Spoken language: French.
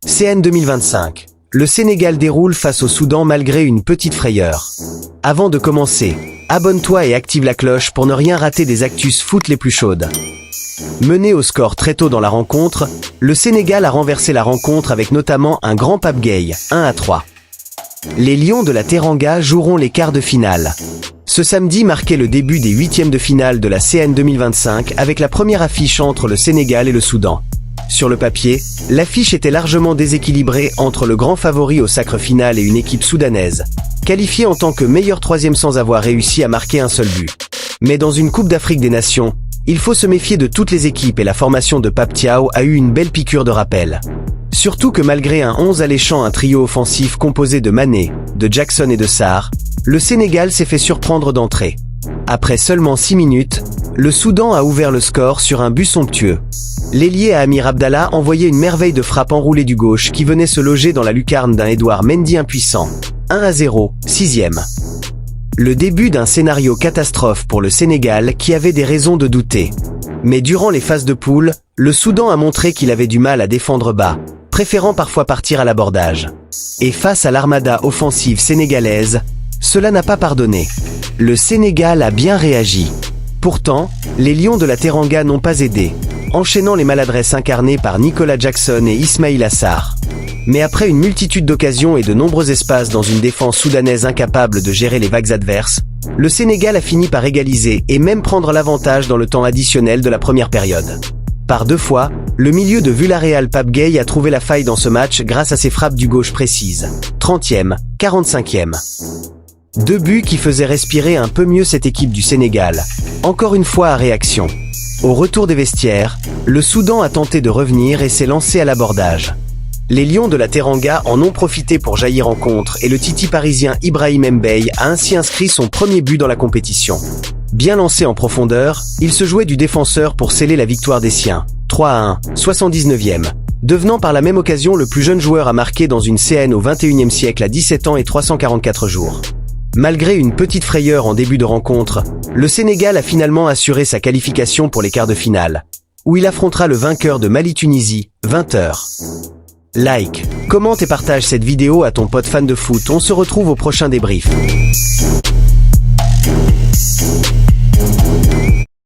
CN 2025. Le Sénégal déroule face au Soudan malgré une petite frayeur. Avant de commencer, abonne-toi et active la cloche pour ne rien rater des actus foot les plus chaudes. Mené au score très tôt dans la rencontre, le Sénégal a renversé la rencontre avec notamment un grand Pape Gueye, 1-3. Les Lions de la Teranga joueront les quarts de finale. Ce samedi marquait le début des huitièmes de finale de la CN 2025 avec la première affiche entre le Sénégal et le Soudan. Sur le papier, l'affiche était largement déséquilibrée entre le grand favori au sacre final et une équipe soudanaise, qualifiée en tant que meilleure troisième sans avoir réussi à marquer un seul but. Mais dans une Coupe d'Afrique des Nations, il faut se méfier de toutes les équipes et la formation de Pape Thiaw a eu une belle piqûre de rappel. Surtout que malgré un 11 alléchant un trio offensif composé de Mané, de Jackson et de Sarr, le Sénégal s'est fait surprendre d'entrée. Après seulement 6 minutes, le Soudan a ouvert le score sur un but somptueux. L'ailier Amir Abdallah envoyait une merveille de frappe enroulée du gauche qui venait se loger dans la lucarne d'un Edouard Mendy impuissant. 1-0, 6e. Le début d'un scénario catastrophe pour le Sénégal qui avait des raisons de douter. Mais durant les phases de poule, le Soudan a montré qu'il avait du mal à défendre bas, préférant parfois partir à l'abordage. Et face à l'armada offensive sénégalaise, cela n'a pas pardonné. Le Sénégal a bien réagi. Pourtant, les Lions de la Teranga n'ont pas aidé, enchaînant les maladresses incarnées par Nicolas Jackson et Ismaïla Sarr. Mais après une multitude d'occasions et de nombreux espaces dans une défense soudanaise incapable de gérer les vagues adverses, le Sénégal a fini par égaliser et même prendre l'avantage dans le temps additionnel de la première période. Par 2 fois, le milieu de Villarreal Pape Gueye a trouvé la faille dans ce match grâce à ses frappes du gauche précises. 30e, 45e. 2 buts qui faisaient respirer un peu mieux cette équipe du Sénégal. Encore une fois à réaction. Au retour des vestiaires, le Soudan a tenté de revenir et s'est lancé à l'abordage. Les Lions de la Teranga en ont profité pour jaillir en contre et le titi parisien Ibrahim Mbaye a ainsi inscrit son premier but dans la compétition. Bien lancé en profondeur, il se jouait du défenseur pour sceller la victoire des siens. 3-1, 79e. Devenant par la même occasion le plus jeune joueur à marquer dans une CN au XXIe siècle à 17 ans et 344 jours. Malgré une petite frayeur en début de rencontre, le Sénégal a finalement assuré sa qualification pour les quarts de finale, où il affrontera le vainqueur de Mali-Tunisie, 20h. Like, commente et partage cette vidéo à ton pote fan de foot. On se retrouve au prochain débrief.